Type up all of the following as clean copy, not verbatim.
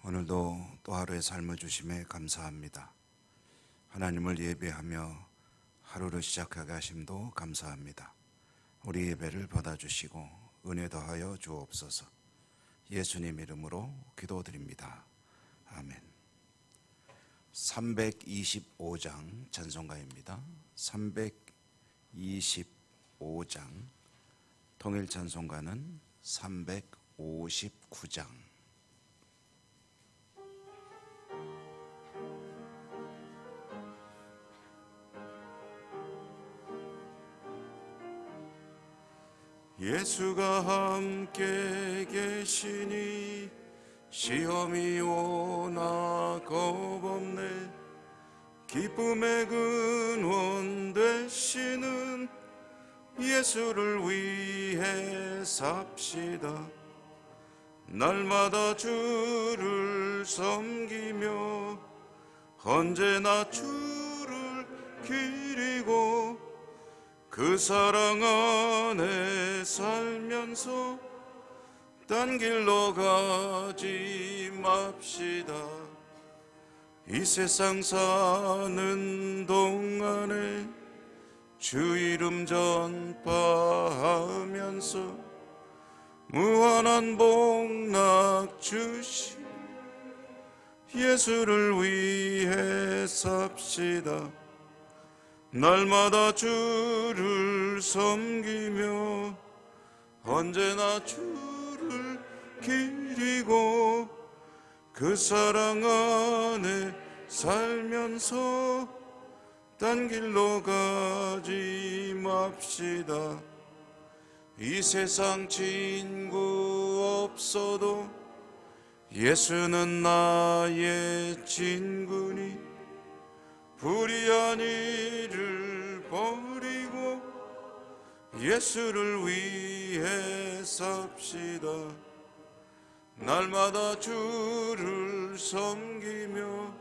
오늘도 또 하루의 삶을 주심에 감사합니다. 하나님을 예배하며 하루를 시작하게 하심도 감사합니다. 우리 예배를 받아주시고 은혜 더하여 주옵소서. 예수님 이름으로 기도드립니다. 아멘. 325장 찬송가입니다. 325장, 통일 찬송가는 359장. 예수가 함께 계시니 시험이 오나 겁없네. 기쁨의 근원 되시는 예수를 위해 삽시다. 날마다 주를 섬기며 언제나 주를 기리고 그 사랑 안에 살면서 딴 길로 가지 맙시다. 이 세상 사는 동안에 주 이름 전파하면서 무한한 복락 주시 예수를 위해 삽시다. 날마다 주를 섬기며 언제나 주를 기리고 그 사랑 안에 살면서 딴 길로 가지 맙시다. 이 세상 친구 없어도 예수는 나의 친구니 불의한 일을 버리고 예수를 위해 삽시다. 날마다 주를 섬기며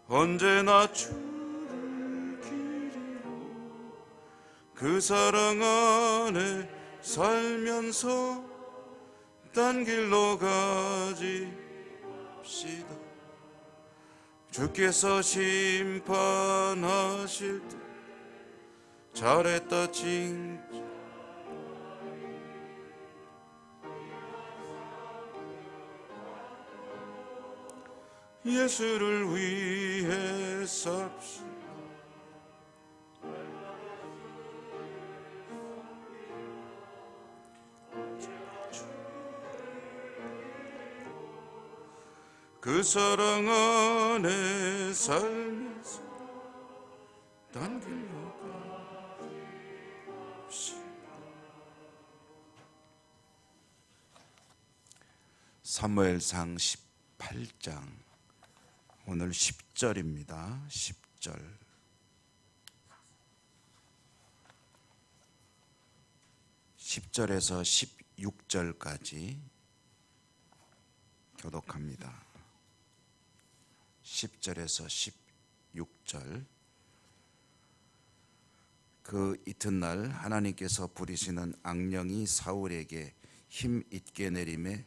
언제나 주를 기리고 그 사랑 안에 살면서 딴 길로 가지 맙시다. 주께서 심판하실 때 잘했다 칭찬 예수를 위해 삽시다. 그 사랑 안에 살면서 딴 길로 갑시다. 사무엘상 18장, 오늘 10절입니다. 10절. 10절에서 16절까지 교독합니다. 10절에서 16절. 그 이튿날 하나님께서 부리시는 악령이 사울에게 힘 있게 내림에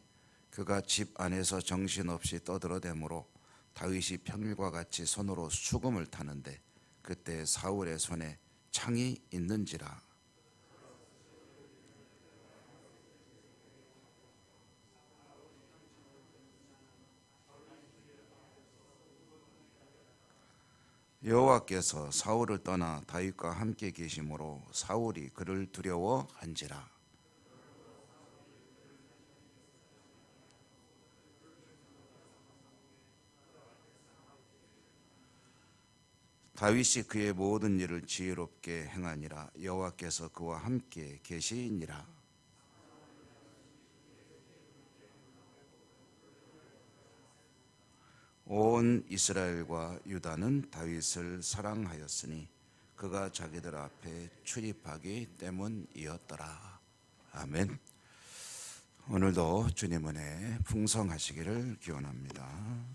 그가 집 안에서 정신없이 떠들어대므로 다윗이 평일과 같이 손으로 수금을 타는데 그때 사울의 손에 창이 있는지라. 여호와께서 사울을 떠나 다윗과 함께 계심으로 사울이 그를 두려워한지라. 다윗이 그의 모든 일을 지혜롭게 행하니라. 여호와께서 그와 함께 계시니라. 온 이스라엘과 유다는 다윗을 사랑하였으니 그가 자기들 앞에 출입하기 때문이었더라. 아멘. 오늘도 주님 은혜 풍성하시기를 기원합니다.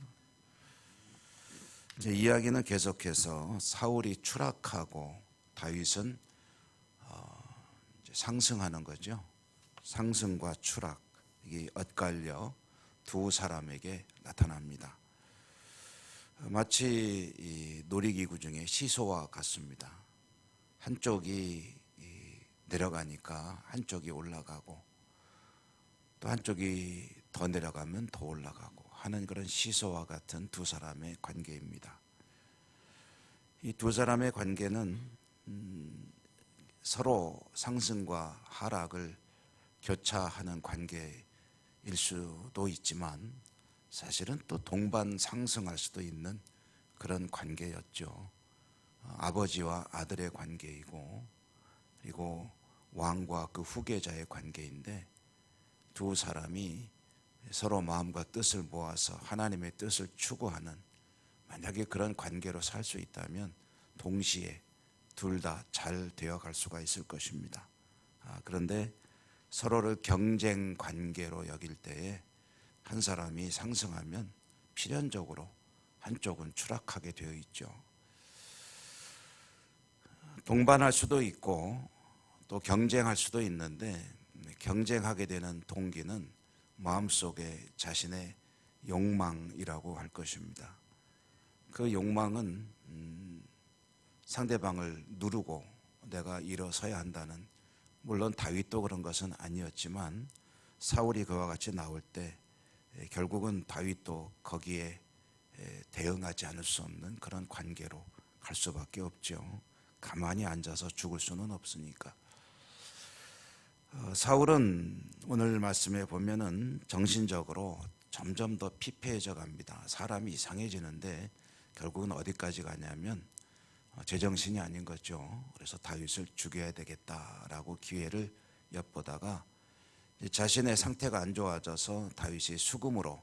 이제 이야기는 계속해서 사울이 추락하고 다윗은 이제 상승하는 거죠. 상승과 추락, 이게 엇갈려 두 사람에게 나타납니다. 마치 이 놀이기구 중에 시소와 같습니다. 한쪽이 내려가니까 한쪽이 올라가고 또 한쪽이 더 내려가면 더 올라가고 하는 그런 시소와 같은 두 사람의 관계입니다. 이 두 사람의 관계는 서로 상승과 하락을 교차하는 관계일 수도 있지만 사실은 또 동반 상승할 수도 있는 그런 관계였죠. 아버지와 아들의 관계이고 그리고 왕과 그 후계자의 관계인데 두 사람이 서로 마음과 뜻을 모아서 하나님의 뜻을 추구하는 만약에 그런 관계로 살 수 있다면 동시에 둘 다 잘 되어갈 수가 있을 것입니다. 그런데 서로를 경쟁 관계로 여길 때에 한 사람이 상승하면 필연적으로 한쪽은 추락하게 되어 있죠. 동반할 수도 있고 또 경쟁할 수도 있는데 경쟁하게 되는 동기는 마음속에 자신의 욕망이라고 할 것입니다. 그 욕망은 상대방을 누르고 내가 일어서야 한다는, 물론 다윗도 그런 것은 아니었지만 사울이 그와 같이 나올 때 결국은 다윗도 거기에 대응하지 않을 수 없는 그런 관계로 갈 수밖에 없죠. 가만히 앉아서 죽을 수는 없으니까. 사울은 오늘 말씀에 보면은 정신적으로 점점 더 피폐해져 갑니다. 사람이 이상해지는데 결국은 어디까지 가냐면 제정신이 아닌 거죠. 그래서 다윗을 죽여야 되겠다라고 기회를 엿보다가 자신의 상태가 안 좋아져서 다윗이 수금으로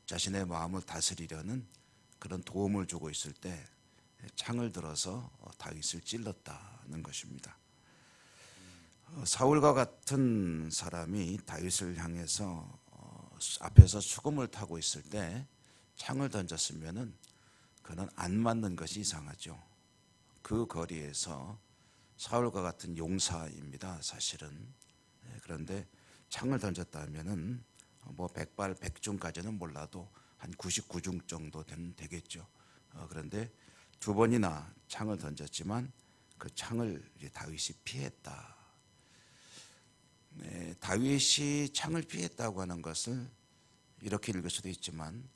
자신의 마음을 다스리려는 그런 도움을 주고 있을 때 창을 들어서 다윗을 찔렀다는 것입니다. 사울과 같은 사람이 다윗을 향해서 앞에서 수금을 타고 있을 때 창을 던졌으면은 그는 안 맞는 것이 이상하죠. 그 거리에서 사울과 같은 용사입니다, 사실은. 그런데 창을 던졌다면은 뭐 100발 100중까지는 몰라도 한 99중 정도 되겠죠. 그런데 두 번이나 창을 던졌지만 그 창을 다윗이 피했다. 다윗이 창을 피했다고 하는 것을 이렇게 읽을 수도 있지만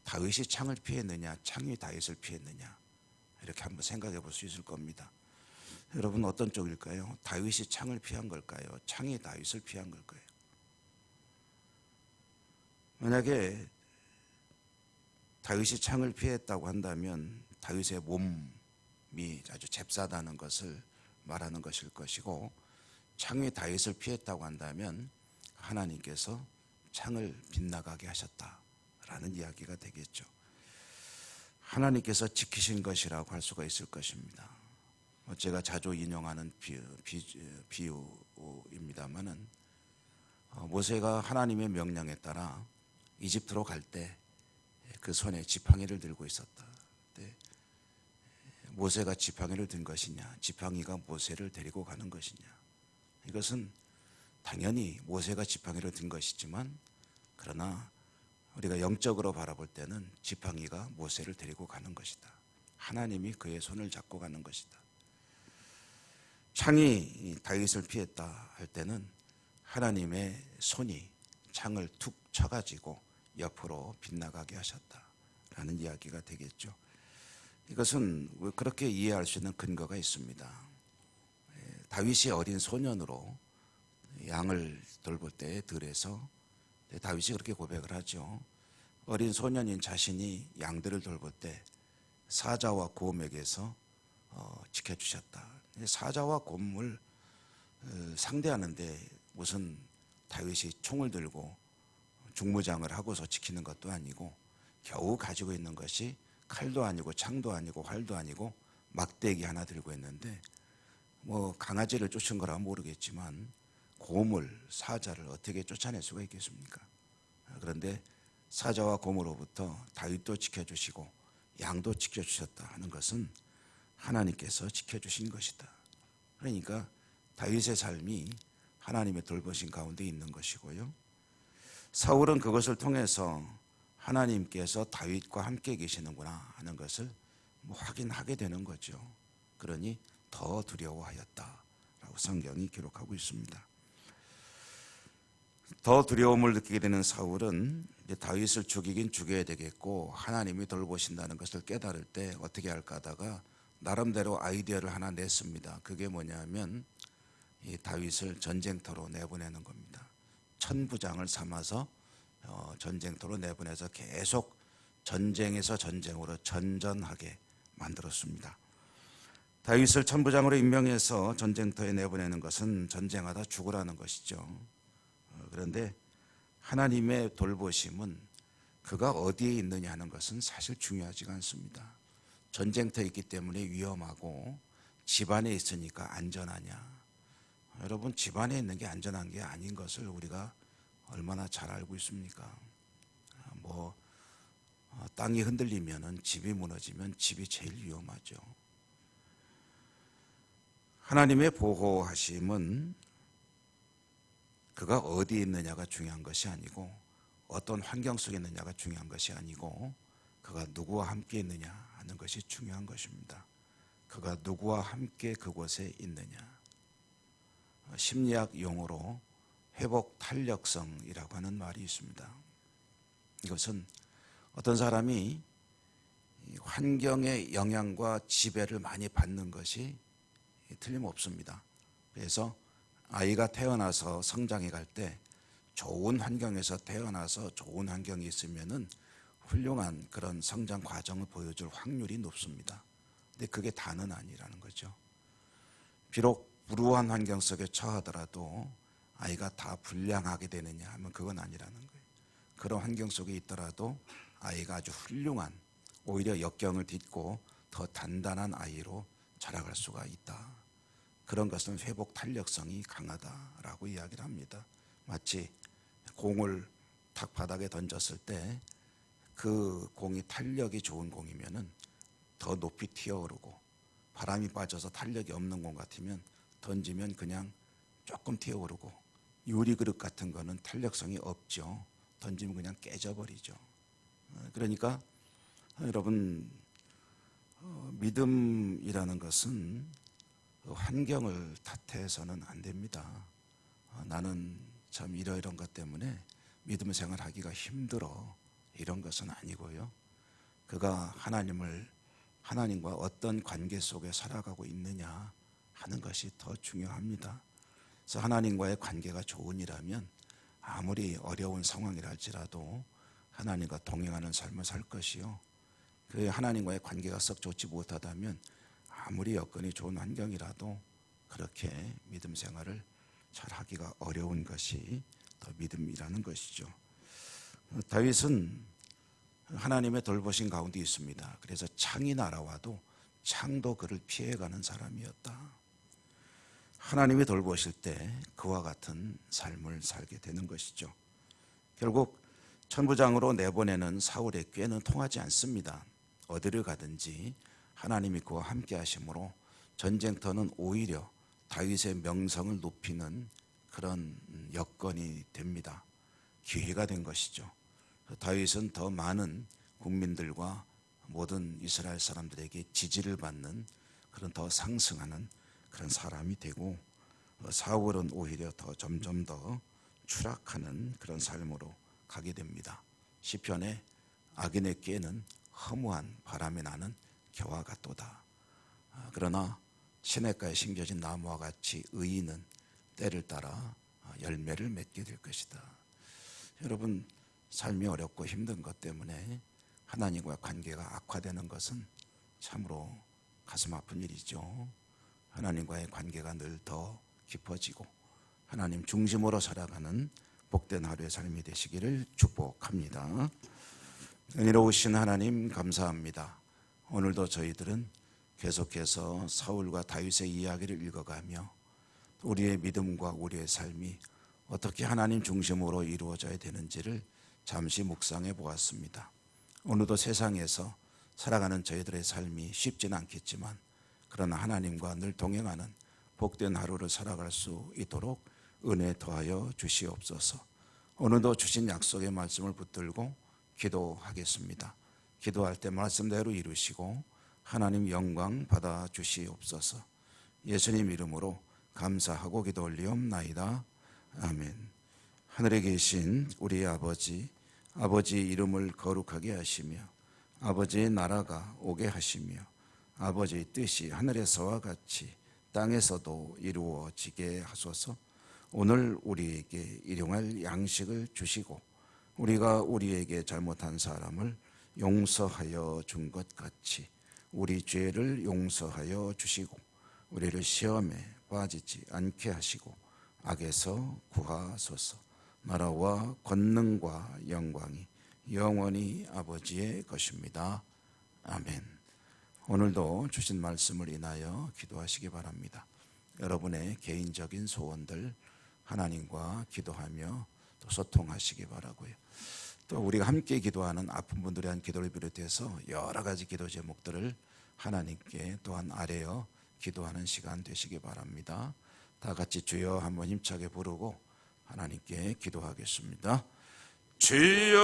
다윗이 창을 피했느냐, 창이 다윗을 피했느냐, 이렇게 한번 생각해 볼 수 있을 겁니다. 여러분 어떤 쪽일까요? 다윗이 창을 피한 걸까요? 창이 다윗을 피한 걸까요? 만약에 다윗이 창을 피했다고 한다면 다윗의 몸이 아주 잽싸다는 것을 말하는 것일 것이고, 창이 다윗을 피했다고 한다면 하나님께서 창을 빗나가게 하셨다라는 이야기가 되겠죠. 하나님께서 지키신 것이라고 할 수가 있을 것입니다. 제가 자주 인용하는 비유입니다만은 모세가 하나님의 명령에 따라 이집트로 갈 때 그 손에 지팡이를 들고 있었다. 모세가 지팡이를 든 것이냐, 지팡이가 모세를 데리고 가는 것이냐, 이것은 당연히 모세가 지팡이를 든 것이지만 그러나 우리가 영적으로 바라볼 때는 지팡이가 모세를 데리고 가는 것이다. 하나님이 그의 손을 잡고 가는 것이다. 창이 다윗을 피했다 할 때는 하나님의 손이 창을 툭 쳐가지고 옆으로 빗나가게 하셨다라는 이야기가 되겠죠. 이것은 그렇게 이해할 수 있는 근거가 있습니다. 다윗이 어린 소년으로 양을 돌볼 때 들에서 다윗이 그렇게 고백을 하죠. 어린 소년인 자신이 양들을 돌볼 때 사자와 곰에게서 지켜주셨다. 사자와 곰을 상대하는데 무슨 다윗이 총을 들고 중무장을 하고서 지키는 것도 아니고 겨우 가지고 있는 것이 칼도 아니고 창도 아니고 활도 아니고 막대기 하나 들고 있는데 뭐 강아지를 쫓은 거라 모르겠지만 곰을, 사자를 어떻게 쫓아낼 수가 있겠습니까? 그런데 사자와 곰으로부터 다윗도 지켜주시고 양도 지켜주셨다 하는 것은 하나님께서 지켜주신 것이다. 그러니까 다윗의 삶이 하나님의 돌보신 가운데 있는 것이고요. 사울은 그것을 통해서 하나님께서 다윗과 함께 계시는구나 하는 것을 확인하게 되는 거죠. 그러니 더 두려워하였다라고 성경이 기록하고 있습니다. 더 두려움을 느끼게 되는 사울은 이제 다윗을 죽이긴 죽여야 되겠고 하나님이 돌보신다는 것을 깨달을 때 어떻게 할까 하다가 나름대로 아이디어를 하나 냈습니다. 그게 뭐냐면 이 다윗을 전쟁터로 내보내는 겁니다. 천부장을 삼아서 전쟁터로 내보내서 계속 전쟁에서 전쟁으로 전전하게 만들었습니다. 다윗을 천부장으로 임명해서 전쟁터에 내보내는 것은 전쟁하다 죽으라는 것이죠. 그런데 하나님의 돌보심은 그가 어디에 있느냐 하는 것은 사실 중요하지가 않습니다. 전쟁터에 있기 때문에 위험하고 집안에 있으니까 안전하냐. 여러분, 집안에 있는 게 안전한 게 아닌 것을 우리가 얼마나 잘 알고 있습니까? 땅이 흔들리면 집이 무너지면 집이 제일 위험하죠. 하나님의 보호하심은 그가 어디에 있느냐가 중요한 것이 아니고 어떤 환경 속에 있느냐가 중요한 것이 아니고 그가 누구와 함께 있느냐 하는 것이 중요한 것입니다. 그가 누구와 함께 그곳에 있느냐. 심리학 용어로 회복 탄력성이라고 하는 말이 있습니다. 이것은 어떤 사람이 환경의 영향과 지배를 많이 받는 것이 틀림없습니다. 그래서 아이가 태어나서 성장해 갈 때 좋은 환경에서 태어나서 좋은 환경이 있으면은 훌륭한 그런 성장 과정을 보여줄 확률이 높습니다. 근데 그게 다는 아니라는 거죠. 비록 불우한 환경 속에 처하더라도 아이가 다 불량하게 되느냐 하면 그건 아니라는 거예요. 그런 환경 속에 있더라도 아이가 아주 훌륭한, 오히려 역경을 딛고 더 단단한 아이로 자라갈 수가 있다. 그런 것은 회복 탄력성이 강하다라고 이야기를 합니다. 마치 공을 탁 바닥에 던졌을 때 그 공이 탄력이 좋은 공이면은 더 높이 튀어오르고, 바람이 빠져서 탄력이 없는 공 같으면 던지면 그냥 조금 튀어오르고, 유리그릇 같은 거는 탄력성이 없죠. 던지면 그냥 깨져버리죠. 그러니까 여러분, 믿음이라는 것은 환경을 탓해서는 안 됩니다. 나는 참 이러이런 것 때문에 믿음 생활하기가 힘들어, 이런 것은 아니고요. 그가 하나님과 어떤 관계 속에 살아가고 있느냐 하는 것이 더 중요합니다. 그래서 하나님과의 관계가 좋으니라면 아무리 어려운 상황이라 할지라도 하나님과 동행하는 삶을 살 것이요, 그 하나님과의 관계가 썩 좋지 못하다면 아무리 여건이 좋은 환경이라도 그렇게 믿음 생활을 잘 하기가 어려운 것이 더 믿음이라는 것이죠. 다윗은 하나님의 돌보신 가운데 있습니다. 그래서 창이 날아와도 창도 그를 피해가는 사람이었다. 하나님이 돌보실 때 그와 같은 삶을 살게 되는 것이죠. 결국 천부장으로 내보내는 사울의 꾀는 통하지 않습니다. 어디를 가든지 하나님이 그와 함께 하심으로 전쟁터는 오히려 다윗의 명성을 높이는 그런 여건이 됩니다. 기회가 된 것이죠. 다윗은 더 많은 국민들과 모든 이스라엘 사람들에게 지지를 받는 그런 더 상승하는 그런 사람이 되고, 사울은 오히려 더 점점 더 추락하는 그런 삶으로 가게 됩니다. 시편에 악인의 꾀는 허무한 바람에 나는 겨와 같도다. 그러나 시냇가에 심겨진 나무와 같이 의인은 때를 따라 열매를 맺게 될 것이다. 여러분, 삶이 어렵고 힘든 것 때문에 하나님과 관계가 악화되는 것은 참으로 가슴 아픈 일이죠. 하나님과의 관계가 늘 더 깊어지고 하나님 중심으로 살아가는 복된 하루의 삶이 되시기를 축복합니다. 은혜로우신 하나님, 감사합니다. 오늘도 저희들은 계속해서 사울과 다윗의 이야기를 읽어가며 우리의 믿음과 우리의 삶이 어떻게 하나님 중심으로 이루어져야 되는지를 잠시 묵상해 보았습니다. 오늘도 세상에서 살아가는 저희들의 삶이 쉽지는 않겠지만 그러나 하나님과 늘 동행하는 복된 하루를 살아갈 수 있도록 은혜 더하여 주시옵소서. 오늘도 주신 약속의 말씀을 붙들고 기도하겠습니다. 기도할 때 말씀대로 이루시고 하나님 영광 받아 주시옵소서. 예수님 이름으로 감사하고 기도 올리옵나이다. 아멘. 하늘에 계신 우리 아버지, 아버지 이름을 거룩하게 하시며 아버지의 나라가 오게 하시며 아버지의 뜻이 하늘에서와 같이 땅에서도 이루어지게 하소서. 오늘 우리에게 일용할 양식을 주시고 우리가 우리에게 잘못한 사람을 용서하여 준 것 같이 우리 죄를 용서하여 주시고 우리를 시험에 빠지지 않게 하시고 악에서 구하소서. 나라와 권능과 영광이 영원히 아버지의 것입니다. 아멘. 오늘도 주신 말씀을 인하여 기도하시기 바랍니다. 여러분의 개인적인 소원들 하나님과 기도하며 또 소통하시기 바라고요. 또 우리가 함께 기도하는 아픈 분들에 대한 기도를 비롯해서 여러 가지 기도 제목들을 하나님께 또한 아뢰어 기도하는 시간 되시기 바랍니다. 다 같이 주여 한번 힘차게 부르고 하나님께 기도하겠습니다. 주여